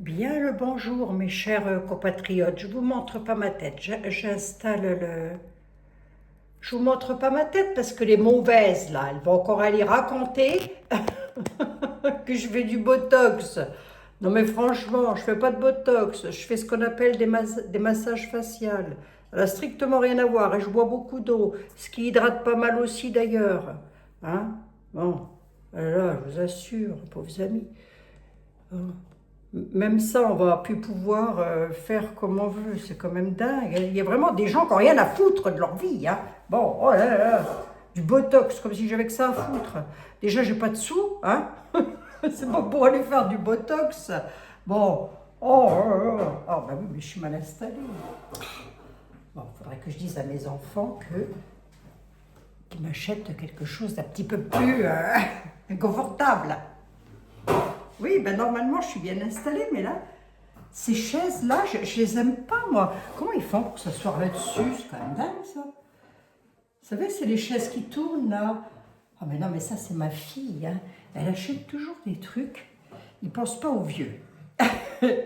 Bien le bonjour, mes chers compatriotes. Je vous montre pas ma tête. J'installe le. Je vous montre pas ma tête parce que les mauvaises là, elles vont encore aller raconter que je fais du botox. Non mais franchement, je fais pas de botox. Je fais ce qu'on appelle des massages faciaux. Ça n'a strictement rien à voir et je bois beaucoup d'eau, ce qui hydrate pas mal aussi d'ailleurs. Hein? Bon, là, je vous assure, pauvres amis. Hein. Même ça, on va plus pouvoir faire comme on veut. C'est quand même dingue. Il y a vraiment des gens qui n'ont rien à foutre de leur vie. Hein. Bon, oh là là, du botox, comme si j'avais que ça à foutre. Déjà, j'ai pas de sous. Hein. C'est pas pour aller faire du botox. Bon, oh, bah oui, mais je suis mal installée. Bon, il faudrait que je dise à mes enfants qu'ils m'achètent quelque chose d'un petit peu plus confortable. Oui, ben normalement, je suis bien installée, mais là, ces chaises-là, je les aime pas, moi. Comment ils font pour s'asseoir là-dessus? C'est quand même dingue, ça. Vous savez, c'est les chaises qui tournent, là. Ah, mais non, mais ça, c'est ma fille, hein. Elle achète toujours des trucs. Ils pensent pas aux vieux.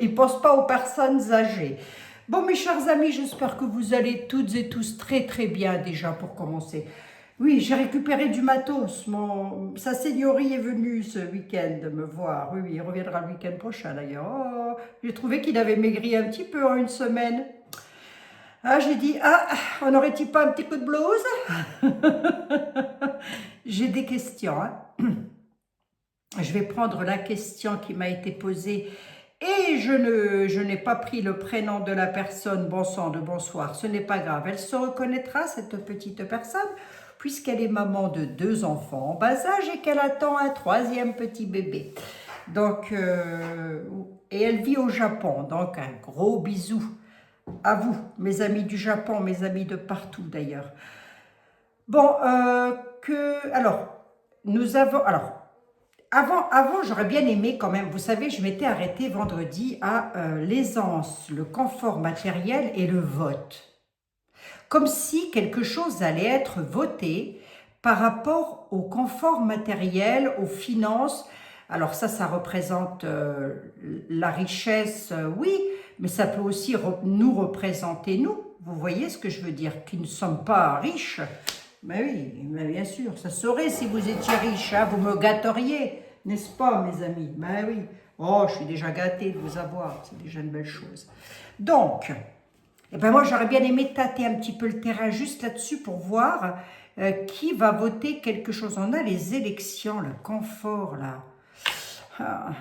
Ils pensent pas aux personnes âgées. Bon, mes chers amis, j'espère que vous allez toutes et tous très, très bien, déjà, pour commencer. Oui, j'ai récupéré du matos. Sa seigneurie est venue ce week-end me voir. Oui, il reviendra le week-end prochain d'ailleurs. Oh, j'ai trouvé qu'il avait maigri un petit peu en une semaine. Ah, j'ai dit, on n'aurait-il pas un petit coup de blues? J'ai des questions. Hein. Je vais prendre la question qui m'a été posée et je n'ai pas pris le prénom de la personne. Bon sang de bonsoir, ce n'est pas grave. Elle se reconnaîtra, cette petite personne, puisqu'elle est maman de 2 enfants en bas âge et qu'elle attend un 3e petit bébé. Donc, et elle vit au Japon. Donc, un gros bisou à vous, mes amis du Japon, mes amis de partout d'ailleurs. Bon, nous avons... Avant, j'aurais bien aimé quand même, vous savez, je m'étais arrêtée vendredi à l'aisance, le confort matériel et le vote. Comme si quelque chose allait être voté par rapport au confort matériel, aux finances. Alors ça représente la richesse, oui, mais ça peut aussi nous représenter, nous. Vous voyez ce que je veux dire, qui ne sommes pas riches. Mais oui, mais bien sûr, ça serait si vous étiez riche, hein, vous me gâteriez, n'est-ce pas, mes amis? Ben oui. Oh, je suis déjà gâtée de vous avoir, c'est déjà une belle chose. Donc, eh ben moi, j'aurais bien aimé tâter un petit peu le terrain juste là-dessus pour voir qui va voter quelque chose. On a les élections, le confort, là. Ah.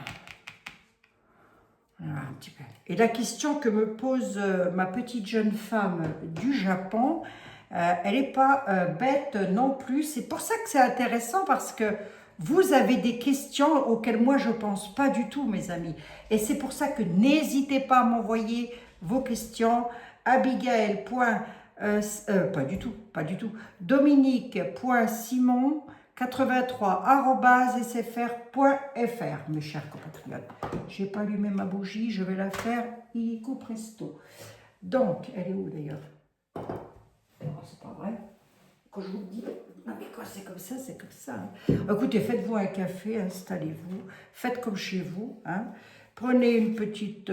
Un petit peu. Et la question que me pose ma petite jeune femme du Japon, elle n'est pas bête non plus. C'est pour ça que c'est intéressant parce que vous avez des questions auxquelles moi je ne pense pas du tout, mes amis. Et c'est pour ça que n'hésitez pas à m'envoyer vos questions. Abigail. Pas du tout, pas du tout. Dominique.simon83@sfr.fr, mes chers compatriotes. J'ai pas allumé ma bougie, je vais la faire illico presto. Donc, elle est où d'ailleurs? C'est pas vrai. Quand je vous dis, non mais quand c'est comme ça, c'est comme ça. Hein. Écoutez, faites-vous un café, installez-vous, faites comme chez vous. Hein. Prenez une petite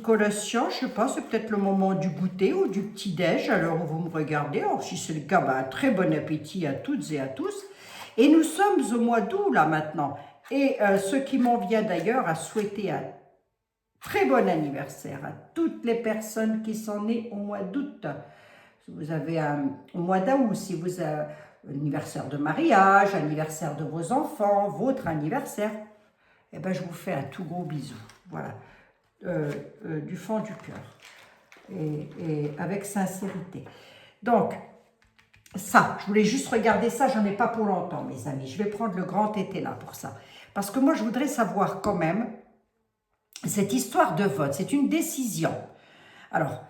collation, je sais pas, c'est peut-être le moment du goûter ou du petit-déj, à l'heure où vous me regardez. Alors, si c'est le cas, ben, très bon appétit à toutes et à tous. Et nous sommes au mois d'août, là, maintenant. Et ce qui m'en vient d'ailleurs à souhaiter un très bon anniversaire à toutes les personnes qui sont nées au mois d'août. Vous avez au mois d'août, si vous avez anniversaire de mariage, anniversaire de vos enfants, votre anniversaire, eh ben, je vous fais un tout gros bisou. Voilà. Du fond du cœur et avec sincérité. Donc, ça, je voulais juste regarder ça, j'en ai pas pour longtemps, mes amis. Je vais prendre le grand été là pour ça. Parce que moi, je voudrais savoir quand même cette histoire de vote. C'est une décision. Alors,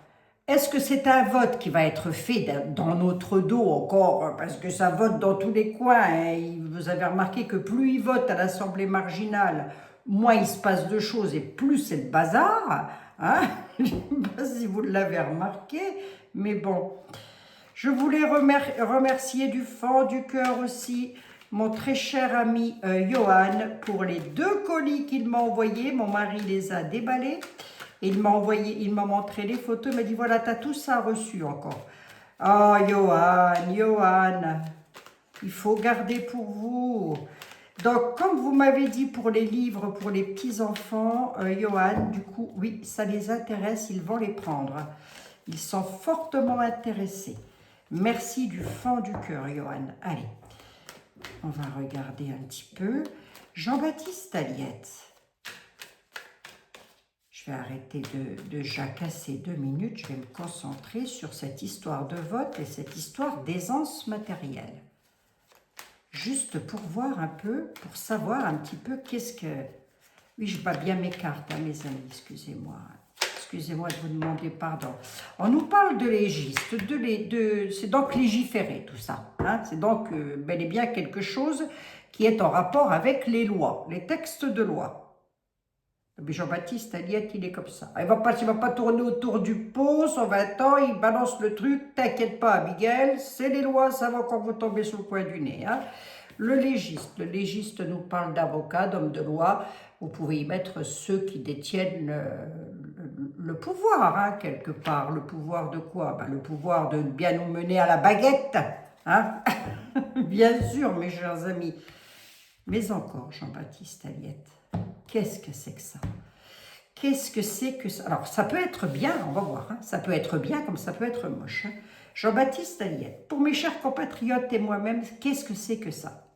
est-ce que c'est un vote qui va être fait dans notre dos encore, parce que ça vote dans tous les coins, et vous avez remarqué que plus ils votent à l'Assemblée marginale, moins il se passe de choses et plus c'est le bazar. Hein. Je ne sais pas si vous l'avez remarqué, mais bon. Je voulais remercier du fond du cœur aussi mon très cher ami Johan pour les 2 colis qu'il m'a envoyés. Mon mari les a déballés. Et il m'a montré les photos. Il m'a dit, voilà, tu as tout ça reçu encore. Oh, Johan, il faut garder pour vous. Donc, comme vous m'avez dit pour les livres, pour les petits-enfants, Johan, du coup, oui, ça les intéresse, ils vont les prendre. Ils sont fortement intéressés. Merci du fond du cœur, Johan. Allez, on va regarder un petit peu. Jean-Baptiste Aliette. Je vais arrêter de jacasser 2 minutes. Je vais me concentrer sur cette histoire de vote et cette histoire d'aisance matérielle. Juste pour voir un peu, pour savoir un petit peu qu'est-ce que... Oui, je bats bien mes cartes, hein, mes amis, excusez-moi. Excusez-moi de vous demander pardon. On nous parle de légiste, c'est donc légiférer tout ça. Hein, c'est donc bel et bien quelque chose qui est en rapport avec les lois, les textes de loi. Mais Jean-Baptiste Aliette, il est comme ça. Il ne va pas tourner autour du pot, son 20 ans, il balance le truc. T'inquiète pas, Abigail, c'est les lois, ça va encore vous tomber sous le coin du nez. Hein. Le légiste nous parle d'avocats, d'hommes de loi. Vous pouvez y mettre ceux qui détiennent le pouvoir, hein, quelque part. Le pouvoir de quoi? Ben, le pouvoir de bien nous mener à la baguette. Hein. Bien sûr, mes chers amis. Mais encore, Jean-Baptiste Aliette. Qu'est-ce que c'est que ça? Qu'est-ce que c'est que ça? Alors, ça peut être bien, on va voir. Hein. Ça peut être bien comme ça peut être moche. Hein. Jean-Baptiste Aliette. Pour mes chers compatriotes et moi-même, qu'est-ce que c'est que ça?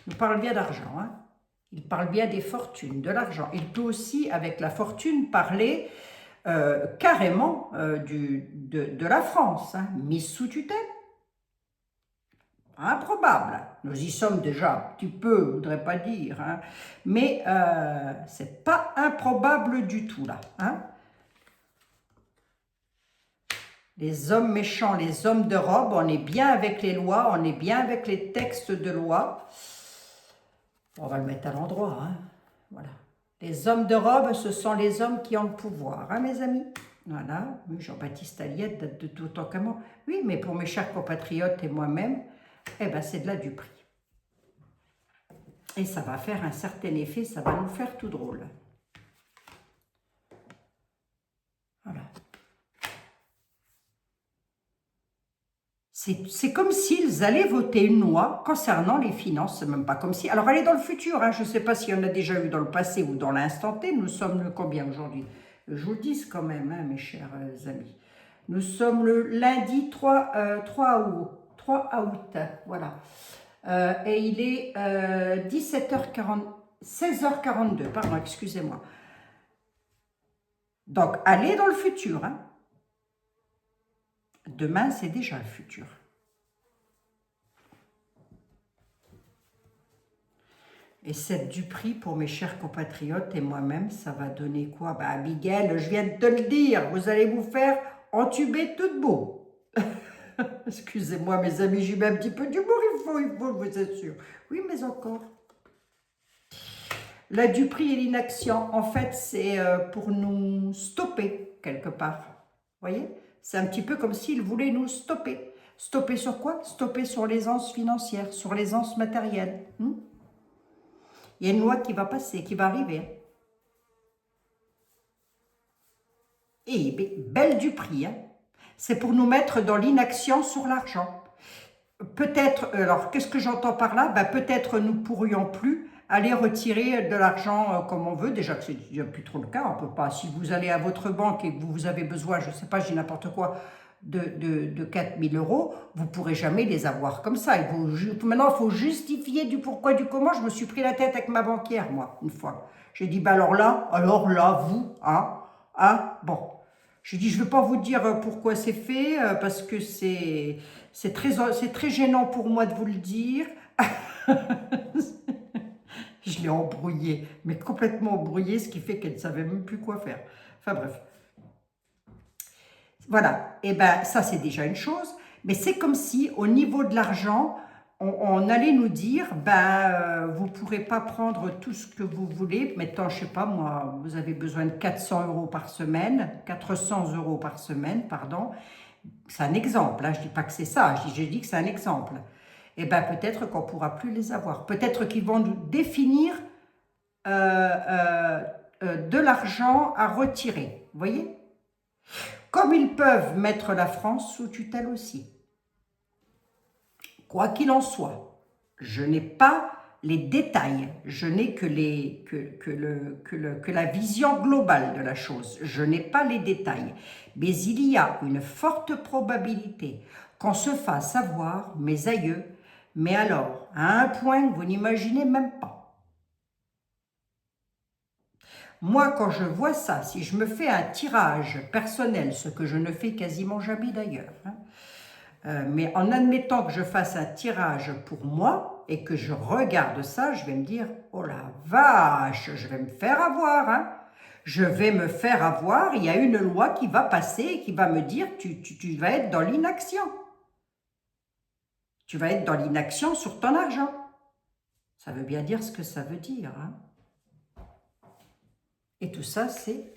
Il parle bien d'argent. Hein. Il parle bien des fortunes, de l'argent. Il peut aussi, avec la fortune, parler carrément de la France, hein, mise sous tutelle. Improbable. Nous y sommes déjà un petit peu, je ne voudrais pas dire, hein, mais c'est pas improbable du tout là. Hein. Les hommes méchants, les hommes de robe, on est bien avec les lois, on est bien avec les textes de loi. On va le mettre à l'endroit, hein. Voilà. Les hommes de robe, ce sont les hommes qui ont le pouvoir, hein, mes amis. Voilà, Jean-Baptiste Aliette date de tout temps qu'à moi. Oui, mais pour mes chers compatriotes et moi-même, eh ben, c'est de la duperie. Et ça va faire un certain effet, ça va nous faire tout drôle. Voilà. C'est comme s'ils allaient voter une loi concernant les finances, c'est même pas comme si... Alors, elle est dans le futur, hein, je ne sais pas s'il y en a déjà eu dans le passé ou dans l'instant T, nous sommes le combien aujourd'hui? Je vous le dis quand même, hein, mes chers amis. Nous sommes le lundi 3 août, voilà. Et il est 16h42, pardon, excusez-moi. Donc, allez dans le futur, hein. Demain, c'est déjà le futur. Et cette duperie, pour mes chers compatriotes et moi-même, ça va donner quoi? Ben, Abigail, je viens de te le dire, vous allez vous faire entuber tout beau. Excusez-moi, mes amis, j'y mets un petit peu d'humour, il faut, vous êtes sûr. Oui, mais encore. La duperie et l'inaction, en fait, c'est pour nous stopper, quelque part. Vous voyez? C'est un petit peu comme s'ils voulaient nous stopper. Stopper sur quoi? Stopper sur l'aisance financière, sur l'aisance matérielle. Il y a une loi qui va passer, qui va arriver. Et belle duperie, hein. C'est pour nous mettre dans l'inaction sur l'argent. Peut-être, alors qu'est-ce que j'entends par là? Ben, peut-être nous pourrions plus aller retirer de l'argent comme on veut. Déjà que c'est déjà plus trop le cas, on peut pas. Si vous allez à votre banque et que vous avez besoin, je ne sais pas, je dis n'importe quoi, de 4 000 €, vous ne pourrez jamais les avoir comme ça. Maintenant, il faut justifier du pourquoi, du comment. Je me suis pris la tête avec ma banquière, moi, une fois. J'ai dit, ben alors là, vous, bon. J'ai dit, je ne vais pas vous dire pourquoi c'est fait, parce que c'est très gênant pour moi de vous le dire. Je l'ai embrouillée, mais complètement embrouillée, ce qui fait qu'elle ne savait même plus quoi faire. Enfin bref. Voilà, et bien ça c'est déjà une chose, mais c'est comme si au niveau de l'argent, on allait nous dire, vous ne pourrez pas prendre tout ce que vous voulez. Maintenant, je ne sais pas, moi, vous avez besoin de 400 € par semaine, 400 € par semaine, pardon. C'est un exemple, hein, je ne dis pas que c'est ça, je dis que c'est un exemple. Et bien, peut-être qu'on ne pourra plus les avoir. Peut-être qu'ils vont nous définir de l'argent à retirer, vous voyez? Comme ils peuvent mettre la France sous tutelle aussi. Quoi qu'il en soit, je n'ai pas les détails, je n'ai que la vision globale de la chose, je n'ai pas les détails. Mais il y a une forte probabilité qu'on se fasse avoir, mes aïeux, mais alors, à un point que vous n'imaginez même pas. Moi, quand je vois ça, si je me fais un tirage personnel, ce que je ne fais quasiment jamais d'ailleurs, mais en admettant que je fasse un tirage pour moi et que je regarde ça, je vais me dire, oh la vache, je vais me faire avoir, hein. Je vais me faire avoir, il y a une loi qui va passer et qui va me dire, tu vas être dans l'inaction. Tu vas être dans l'inaction sur ton argent. Ça veut bien dire ce que ça veut dire, hein. Et tout ça, c'est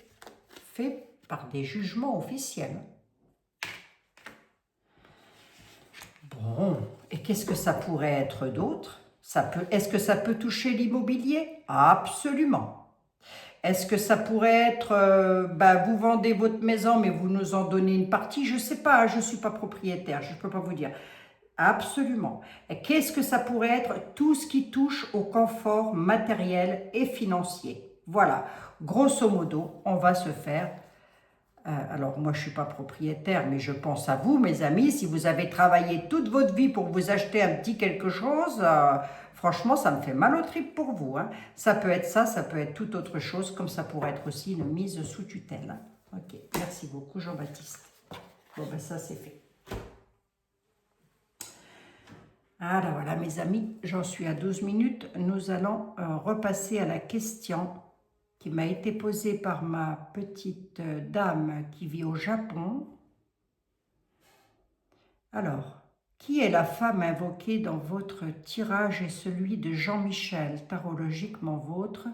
fait par des jugements officiels. Bon, et qu'est-ce que ça pourrait être d'autre? Est-ce que ça peut toucher l'immobilier? Absolument. Est-ce que ça pourrait être, vous vendez votre maison, mais vous nous en donnez une partie? Je ne sais pas, je ne suis pas propriétaire, je ne peux pas vous dire. Absolument. Et qu'est-ce que ça pourrait être? Tout ce qui touche au confort matériel et financier. Voilà, grosso modo, on va se faire... alors moi je ne suis pas propriétaire, mais je pense à vous, mes amis, si vous avez travaillé toute votre vie pour vous acheter un petit quelque chose, franchement ça me fait mal au trip pour vous, hein. Ça peut être ça peut être toute autre chose, comme ça pourrait être aussi une mise sous tutelle. Ok, merci beaucoup Jean-Baptiste. Bon ça c'est fait. Alors voilà mes amis, j'en suis à 12 minutes, nous allons repasser à la question qui m'a été posée par ma petite dame qui vit au Japon. Alors, qui est la femme invoquée dans votre tirage et celui de Jean-Michel, tarologiquement vôtre,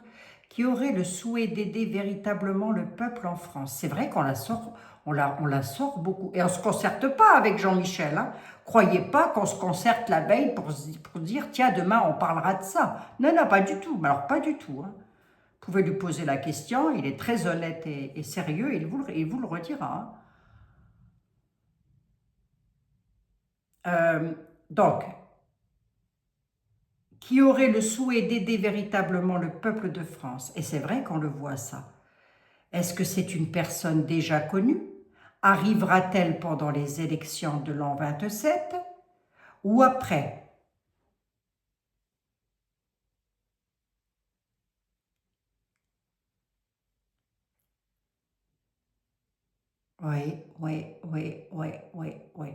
qui aurait le souhait d'aider véritablement le peuple en France? C'est vrai qu'on la sort, on la sort beaucoup. Et on ne se concerte pas avec Jean-Michel, hein. Croyez pas qu'on se concerte la veille pour dire, tiens, demain on parlera de ça. Non, non, pas du tout. Mais alors, pas du tout, hein. Vous pouvez lui poser la question, il est très honnête et sérieux, et il vous le redira, hein. Donc, qui aurait le souhait d'aider véritablement le peuple de France. Et c'est vrai qu'on le voit ça. Est-ce que c'est une personne déjà connue? Arrivera-t-elle pendant les élections de l'an 27 ou après? Oui, oui, oui, oui, oui, oui.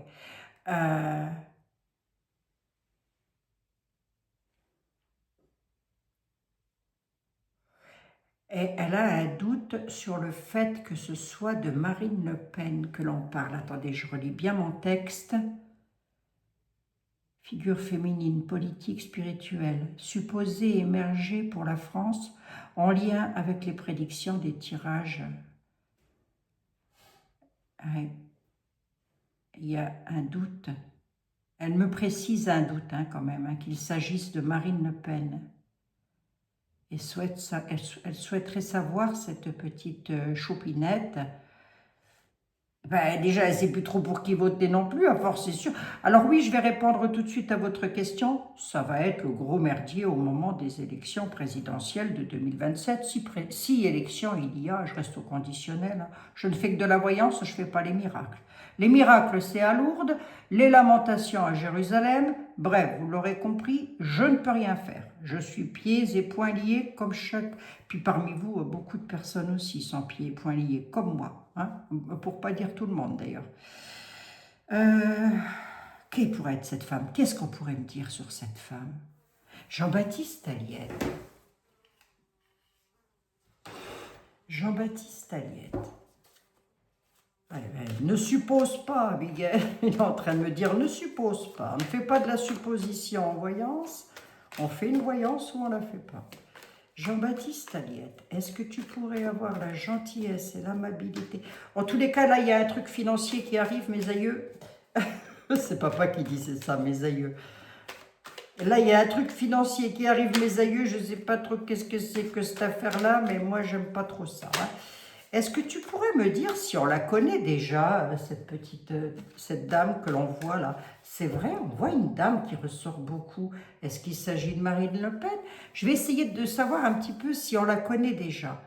Et elle a un doute sur le fait que ce soit de Marine Le Pen que l'on parle. Attendez, je relis bien mon texte. Figure féminine, politique, spirituelle, supposée émerger pour la France en lien avec les prédictions des tirages. Il y a un doute. Elle me précise un doute quand même, hein, qu'il s'agisse de Marine Le Pen. Et elle souhaiterait savoir, cette petite choupinette, déjà, elle ne sait plus trop pour qui voter non plus, à force, c'est sûr. Alors oui, je vais répondre tout de suite à votre question. Ça va être le gros merdier au moment des élections présidentielles de 2027. Si élection il y a, je reste au conditionnel, hein. Je ne fais que de la voyance, je ne fais pas les miracles. Les miracles, c'est à Lourdes, les lamentations à Jérusalem. Bref, vous l'aurez compris, je ne peux rien faire. Je suis pieds et poings liés comme chaque... Puis parmi vous, beaucoup de personnes aussi sont pieds et poings liés, comme moi, hein, pour ne pas dire tout le monde d'ailleurs. Qui pourrait être cette femme? Qu'est-ce qu'on pourrait me dire sur cette femme? Jean-Baptiste Aliette. Jean-Baptiste Aliette. Ne suppose pas, Abigail. Il est en train de me dire, ne suppose pas. On ne fait pas de la supposition en voyance. On fait une voyance ou on ne la fait pas. Jean-Baptiste Aliette, est-ce que tu pourrais avoir la gentillesse et l'amabilité? En tous les cas, là, il y a un truc financier qui arrive, mes aïeux. C'est papa qui disait ça, mes aïeux. Là, il y a un truc financier qui arrive, mes aïeux. Je ne sais pas trop qu'est-ce que c'est que cette affaire-là, mais moi, j'aime pas trop ça. Hein. Est-ce que tu pourrais me dire si on la connaît déjà, cette dame que l'on voit là? C'est vrai, on voit une dame qui ressort beaucoup. Est-ce qu'il s'agit de Marine Le Pen? Je vais essayer de savoir un petit peu si on la connaît déjà.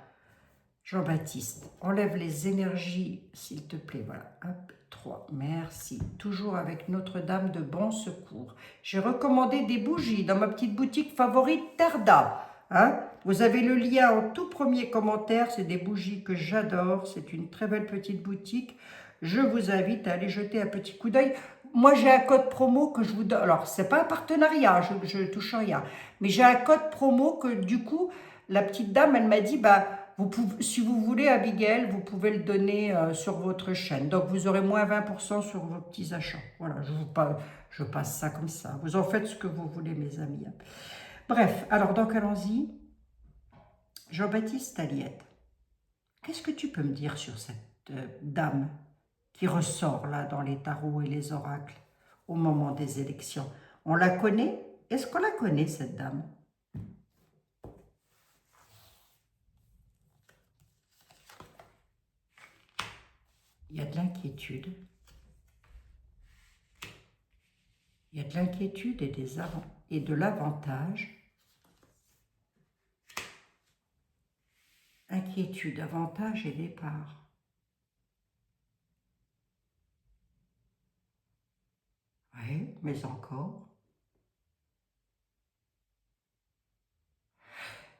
Jean-Baptiste, enlève les énergies, s'il te plaît. Voilà, hop, 3, merci. Toujours avec Notre-Dame de Bon Secours. J'ai recommandé des bougies dans ma petite boutique favorite Terda. Hein? Vous avez le lien en tout premier commentaire, c'est des bougies que j'adore, c'est une très belle petite boutique. Je vous invite à aller jeter un petit coup d'œil. Moi, j'ai un code promo que je vous donne. Alors, c'est pas un partenariat, je ne touche rien. Mais j'ai un code promo que, du coup, la petite dame, elle m'a dit, bah, si vous voulez, Abigail, vous pouvez le donner sur votre chaîne. Donc, vous aurez moins 20% sur vos petits achats. Voilà, je passe ça comme ça. Vous en faites ce que vous voulez, mes amis. Bref, alors donc allons-y. Jean-Baptiste Aliette, qu'est-ce que tu peux me dire sur cette dame qui ressort là dans les tarots et les oracles au moment des élections? On la connaît? Est-ce qu'on la connaît, cette dame? Il y a de l'inquiétude. Il y a de l'inquiétude et de l'avantage. Inquiétude, avantage et départ. Oui, mais encore.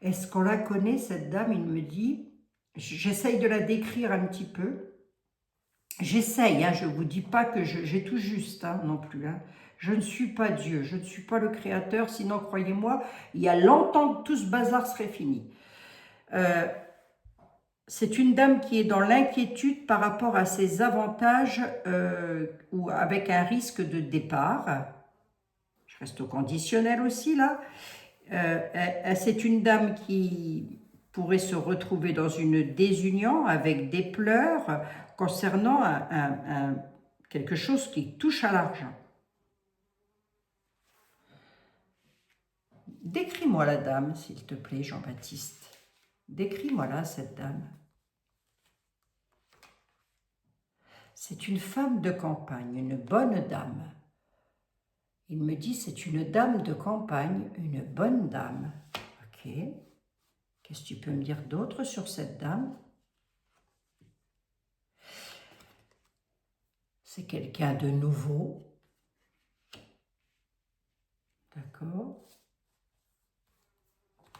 Est-ce qu'on la connaît, cette dame? Il me dit, j'essaye de la décrire un petit peu. J'essaye, hein, je ne vous dis pas que j'ai tout juste hein, non plus. Hein. Je ne suis pas Dieu, je ne suis pas le Créateur, sinon croyez-moi, il y a longtemps que tout ce bazar serait fini. C'est une dame qui est dans l'inquiétude par rapport à ses avantages ou avec un risque de départ. Je reste au conditionnel aussi là. C'est une dame qui pourrait se retrouver dans une désunion avec des pleurs concernant quelque chose qui touche à l'argent. Décris-moi la dame, s'il te plaît, Jean-Baptiste. Décris-moi là, cette dame. C'est une femme de campagne, une bonne dame. Il me dit, c'est une dame de campagne, une bonne dame. Ok. Qu'est-ce que tu peux me dire d'autre sur cette dame? C'est quelqu'un de nouveau. D'accord.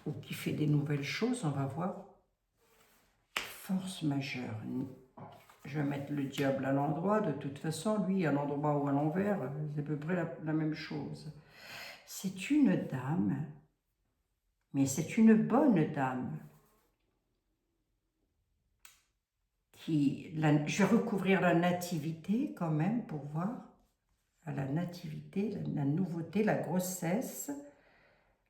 Ou qui fait des nouvelles choses, on va voir. Force majeure. Je vais mettre le diable à l'endroit. De toute façon, lui, à l'endroit ou à l'envers, c'est à peu près la même chose. C'est une dame, mais c'est une bonne dame. Je vais recouvrir la nativité quand même pour voir. La nativité, la nouveauté, la grossesse.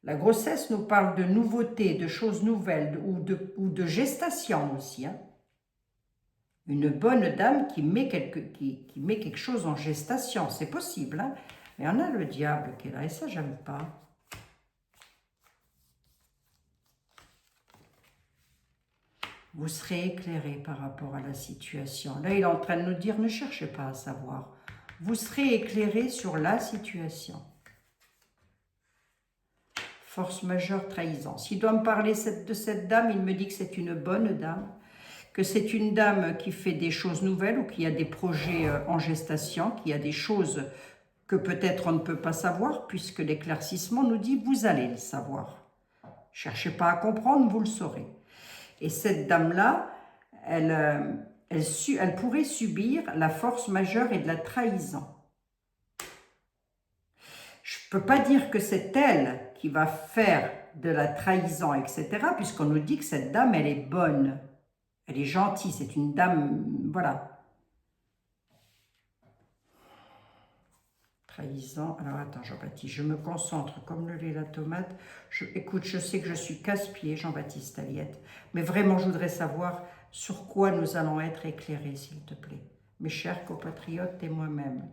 La grossesse nous parle de nouveauté, de choses nouvelles ou de gestation aussi. Hein. Une bonne dame qui met quelque chose en gestation, c'est possible. Hein. Mais on a le diable qui est là et ça, j'aime pas. Vous serez éclairé par rapport à la situation. Là, il est en train de nous dire, ne cherchez pas à savoir. Vous serez éclairé sur la situation. Force majeure, trahison. S'il doit me parler de cette dame, il me dit que c'est une bonne dame, que c'est une dame qui fait des choses nouvelles ou qui a des projets en gestation, qui a des choses que peut-être on ne peut pas savoir, puisque l'éclaircissement nous dit « vous allez le savoir ». Cherchez pas à comprendre, vous le saurez. Et cette dame-là, elle pourrait subir la force majeure et de la trahison. Je ne peux pas dire que c'est elle qui va faire de la trahison, etc., puisqu'on nous dit que cette dame, elle est bonne, elle est gentille, c'est une dame, voilà. trahison. Alors attends Jean-Baptiste, je me concentre comme le lait et la tomate. Écoute, je sais que je suis casse-pied Jean-Baptiste Aliette, mais vraiment je voudrais savoir sur quoi nous allons être éclairés, s'il te plaît. Mes chers compatriotes et moi-même,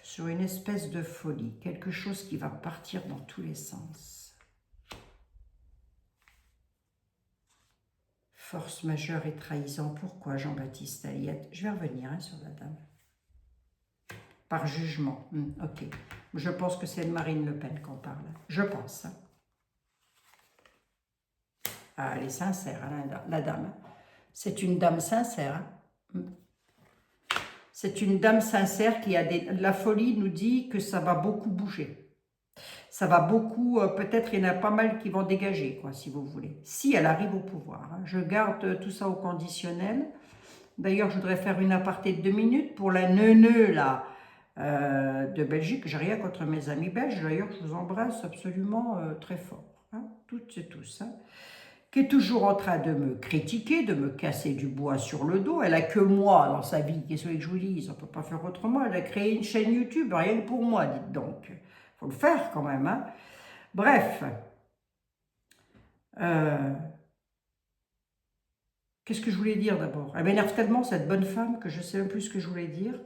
sur une espèce de folie, quelque chose qui va partir dans tous les sens. Force majeure et trahison, pourquoi Jean-Baptiste Aliette? Je vais revenir sur la dame. Par jugement, ok. Je pense que c'est de Marine Le Pen qu'on parle, je pense. Hein. Ah, elle est sincère, hein, la dame. C'est une dame sincère. Hein. C'est une dame sincère qui a la folie nous dit que ça va beaucoup bouger. Ça va beaucoup, peut-être il y en a pas mal qui vont dégager, quoi, si vous voulez. Si elle arrive au pouvoir. Hein. Je garde tout ça au conditionnel. D'ailleurs, je voudrais faire une aparté de 2 minutes pour la neuneu, là, de Belgique. J'ai rien contre mes amis belges. D'ailleurs, je vous embrasse absolument très fort. Hein, toutes et tous. Hein. Qui est toujours en train de me critiquer, de me casser du bois sur le dos. Elle a que moi dans sa vie, qu'est-ce que je vous dis, on ne peut pas faire autrement. Elle a créé une chaîne YouTube, rien que pour moi, dites donc. Il faut le faire quand même. Hein. Bref. Qu'est-ce que je voulais dire d'abord? Elle m'énerve tellement, cette bonne femme, que je ne sais même plus ce que je voulais dire.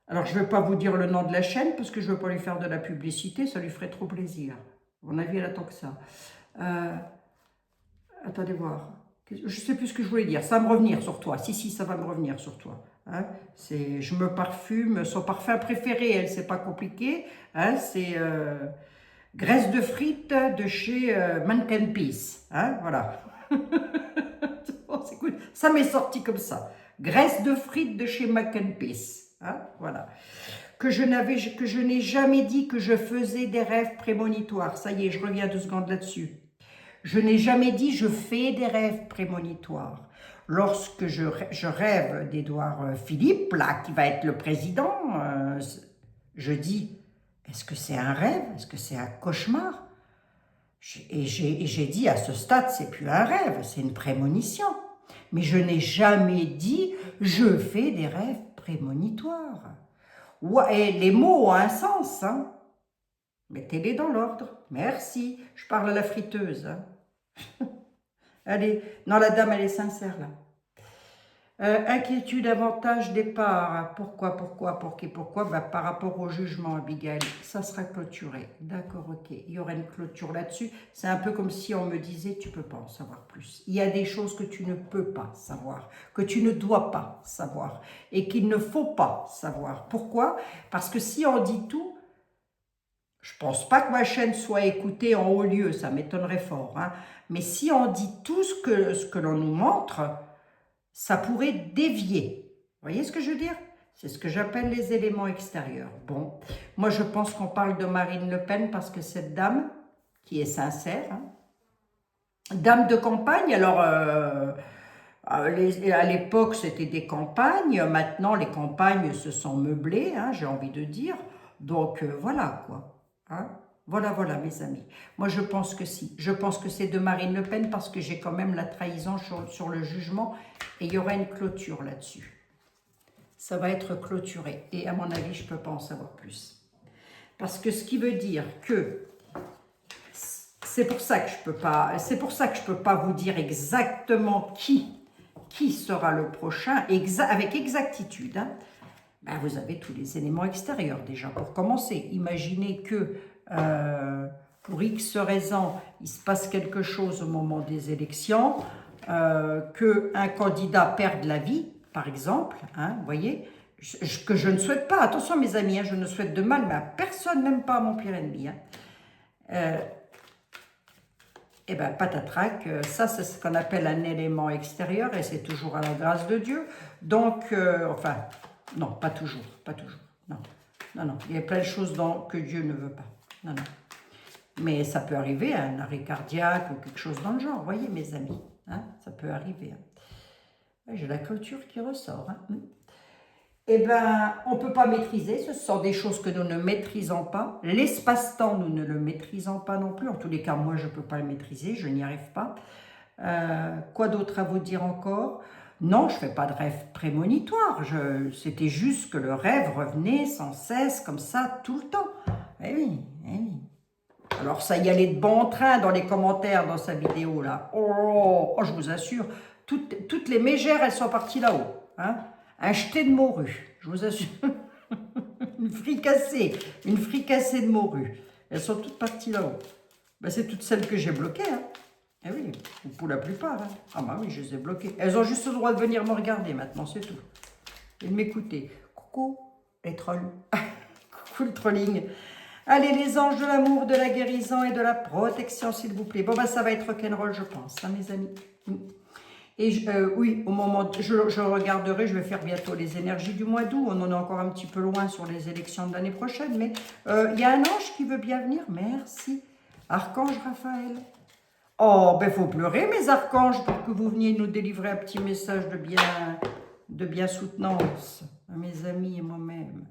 Alors, je ne vais pas vous dire le nom de la chaîne, parce que je ne veux pas lui faire de la publicité, ça lui ferait trop plaisir. À mon avis, elle attend que ça. Attendez voir. Je ne sais plus ce que je voulais dire. Ça va me revenir sur toi. Si, ça va me revenir sur toi. Hein, je me parfume. Son parfum préféré, elle, c'est pas compliqué. Hein, c'est graisse de frites de chez Mannequin Peace. Hein, voilà. Ça m'est sorti comme ça. Graisse de frites de chez Mannequin Peace. Hein, voilà. Que je n'ai jamais dit que je faisais des rêves prémonitoires. Ça y est, je reviens 2 secondes là-dessus. Je n'ai jamais dit « je fais des rêves prémonitoires ». Lorsque je rêve d'Édouard Philippe, là, qui va être le président, je dis « est-ce que c'est un rêve? Est-ce que c'est un cauchemar ?» Et j'ai dit à ce stade, c'est plus un rêve, c'est une prémonition. Mais je n'ai jamais dit « je fais des rêves prémonitoires ». Et les mots ont un sens, hein. Mettez-les dans l'ordre. Merci. Je parle à la friteuse. Hein. Allez, non, la dame, elle est sincère, là. Inquiétude, avantage, départ. Pourquoi bah, par rapport au jugement, Abigail, ça sera clôturé. D'accord, ok. Il y aura une clôture là-dessus. C'est un peu comme si on me disait, tu ne peux pas en savoir plus. Il y a des choses que tu ne peux pas savoir, que tu ne dois pas savoir et qu'il ne faut pas savoir. Pourquoi? Parce que si on dit tout, je ne pense pas que ma chaîne soit écoutée en haut lieu, ça m'étonnerait fort. Hein. Mais si on dit tout ce que l'on nous montre, ça pourrait dévier. Vous voyez ce que je veux dire? C'est ce que j'appelle les éléments extérieurs. Bon, moi je pense qu'on parle de Marine Le Pen parce que cette dame, qui est sincère, hein, dame de campagne, alors à l'époque c'était des campagnes, maintenant les campagnes se sont meublées, hein, j'ai envie de dire. Donc voilà quoi. Hein? Voilà, mes amis. Moi, je pense que si. Je pense que c'est de Marine Le Pen parce que j'ai quand même la trahison sur le jugement et il y aura une clôture là-dessus. Ça va être clôturé et à mon avis, je ne peux pas en savoir plus. Parce que ce qui veut dire que c'est pour ça que je peux pas vous dire exactement qui sera le prochain avec exactitude. Hein. Ben, vous avez tous les éléments extérieurs déjà pour commencer. Imaginez que pour X raison, il se passe quelque chose au moment des élections, qu'un candidat perde la vie, par exemple, hein, vous voyez, que je ne souhaite pas, attention mes amis, hein, je ne souhaite de mal, mais à personne, même pas à mon pire ennemi. Hein. Et bien, patatrac, ça c'est ce qu'on appelle un élément extérieur et c'est toujours à la grâce de Dieu. Donc, enfin, non, pas toujours, non. Non, il y a plein de choses que Dieu ne veut pas. Non. Mais ça peut arriver, hein, un arrêt cardiaque ou quelque chose dans le genre, vous voyez mes amis, hein, ça peut arriver. Hein. J'ai la clôture qui ressort. Hein. Eh bien, on ne peut pas maîtriser, ce sont des choses que nous ne maîtrisons pas. L'espace-temps, nous ne le maîtrisons pas non plus. En tous les cas, moi, je ne peux pas le maîtriser, je n'y arrive pas. Quoi d'autre à vous dire encore? Non, je ne fais pas de rêve prémonitoire. C'était juste que le rêve revenait sans cesse, comme ça, tout le temps. Eh oui, eh oui. Alors ça y allait de bon train dans les commentaires dans sa vidéo là. Oh, je vous assure, toutes les mégères, elles sont parties là-haut. Hein. Un jeté de morue, je vous assure. une fricassée de morue. Elles sont toutes parties là-haut. Ben, c'est toutes celles que j'ai bloquées. Hein. Eh oui, ou pour la plupart. Hein. Ah bah oui, je les ai bloquées. Elles ont juste le droit de venir me regarder maintenant, c'est tout. Et de m'écouter. Coucou les trolls. Coucou le trolling. Allez, les anges de l'amour, de la guérison et de la protection, s'il vous plaît. Bon, ben, ça va être rock'n'roll, je pense, hein, mes amis. Et oui, au moment, je regarderai, je vais faire bientôt les énergies du mois d'août. On en est encore un petit peu loin sur les élections de l'année prochaine, mais il y a un ange qui veut bien venir. Merci. Archange Raphaël. Oh, ben, faut pleurer, mes archanges, pour que vous veniez nous délivrer un petit message de bien soutenance à mes amis et moi-même.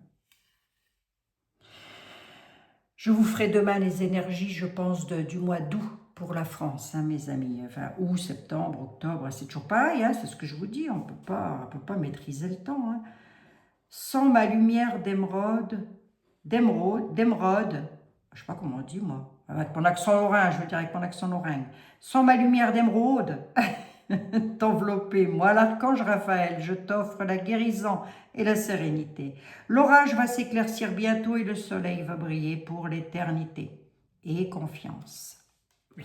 Je vous ferai demain les énergies, je pense, du mois d'août pour la France, hein, mes amis. Enfin, août, septembre, octobre, c'est toujours pareil, hein, c'est ce que je vous dis, on peut pas maîtriser le temps. Hein. Sans ma lumière d'émeraude, je sais pas comment on dit, moi, avec mon accent lorrain, je veux dire avec mon accent lorrain. Sans ma lumière d'émeraude, t'envelopper, moi l'archange Raphaël, je t'offre la guérison et la sérénité. L'orage va s'éclaircir bientôt et le soleil va briller pour l'éternité. Et confiance. Oui.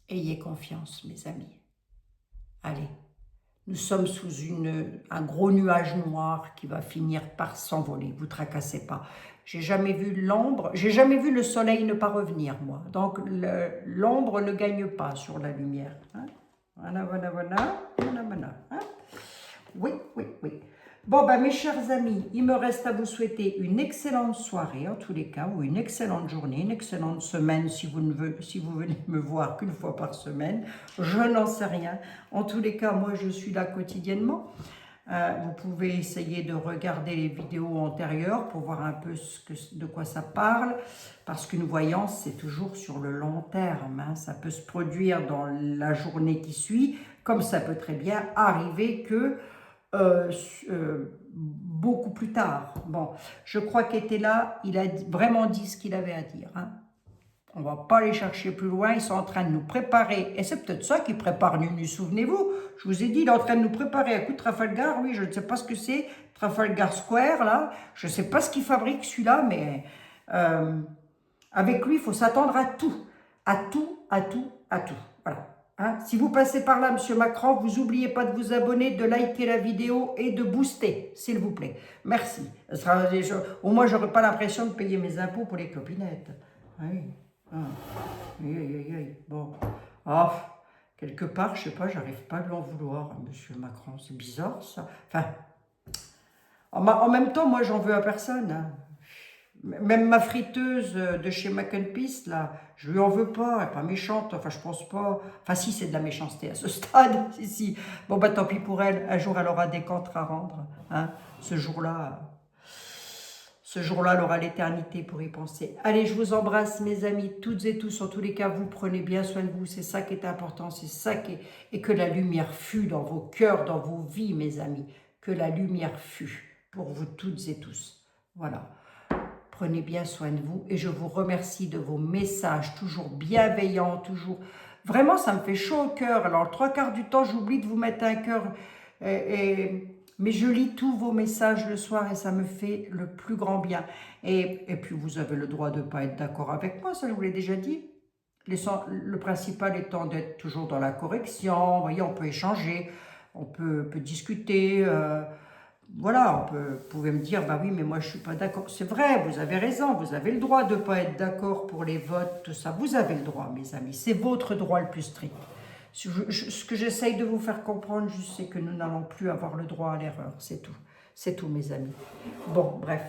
Ayez confiance, mes amis. Allez, nous sommes sous un gros nuage noir qui va finir par s'envoler. Vous tracassez pas. J'ai jamais vu l'ombre, j'ai jamais vu le soleil ne pas revenir, moi. Donc, l'ombre ne gagne pas sur la lumière. Hein. Voilà. Hein. Oui. Bon, ben, mes chers amis, il me reste à vous souhaiter une excellente soirée, en tous les cas, ou une excellente journée, une excellente semaine, si vous venez me voir qu'une fois par semaine. Je n'en sais rien. En tous les cas, moi, je suis là quotidiennement. Vous pouvez essayer de regarder les vidéos antérieures pour voir un peu de quoi ça parle, parce qu'une voyance, c'est toujours sur le long terme. Hein. Ça peut se produire dans la journée qui suit, comme ça peut très bien arriver que beaucoup plus tard. Bon, je crois qu'était là, il a vraiment dit ce qu'il avait à dire. Hein. On ne va pas les chercher plus loin, ils sont en train de nous préparer, et c'est peut-être ça qu'ils préparent Nunu, souvenez-vous, je vous ai dit, il est en train de nous préparer un coup de Trafalgar, oui, je ne sais pas ce que c'est, Trafalgar Square, là, je ne sais pas ce qu'il fabrique celui-là, mais avec lui, il faut s'attendre à tout, voilà. Hein? Si vous passez par là, Monsieur Macron, vous n'oubliez pas de vous abonner, de liker la vidéo et de booster, s'il vous plaît. Merci. Au moins, je n'aurai pas l'impression de payer mes impôts pour les clopinettes. Oui. Ah. Aïe. Bon. Ah, quelque part, je ne sais pas, j'arrive pas à lui en vouloir, Monsieur Macron. C'est bizarre, ça. Enfin, en même temps, moi, j'en veux à personne. Hein. Même ma friteuse de chez Mac & Peace, là, je lui en veux pas, elle n'est pas méchante, enfin je pense pas. Enfin si, c'est de la méchanceté à ce stade, si. Bon bah tant pis pour elle, un jour elle aura des comptes à rendre, hein. Ce jour-là, elle aura l'éternité pour y penser. Allez, je vous embrasse mes amis, toutes et tous, en tous les cas, vous prenez bien soin de vous, c'est ça qui est important, c'est ça qui est... Et que la lumière fût dans vos cœurs, dans vos vies, mes amis, que la lumière fût pour vous toutes et tous. Voilà. Prenez bien soin de vous et je vous remercie de vos messages toujours bienveillants, toujours... Vraiment, ça me fait chaud au cœur. Alors, le 3/4 du temps, j'oublie de vous mettre un cœur. Mais je lis tous vos messages le soir et ça me fait le plus grand bien. Et puis, vous avez le droit de ne pas être d'accord avec moi, ça je vous l'ai déjà dit. Le principal étant d'être toujours dans la correction. Vous voyez, on peut échanger, on peut discuter... Voilà, vous pouvez me dire, bah oui, mais moi je ne suis pas d'accord. C'est vrai, vous avez raison, vous avez le droit de ne pas être d'accord pour les votes, tout ça. Vous avez le droit, mes amis, c'est votre droit le plus strict. Ce que j'essaye de vous faire comprendre, c'est que nous n'allons plus avoir le droit à l'erreur, c'est tout. C'est tout, mes amis. Bon, bref.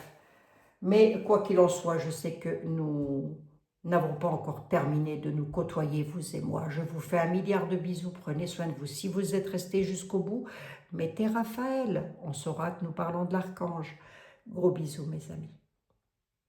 Mais quoi qu'il en soit, je sais que nous n'avons pas encore terminé de nous côtoyer, vous et moi. Je vous fais 1 milliard de bisous, prenez soin de vous. Si vous êtes restés jusqu'au bout, mettez Raphaël, on saura que nous parlons de l'archange. Gros bisous, mes amis.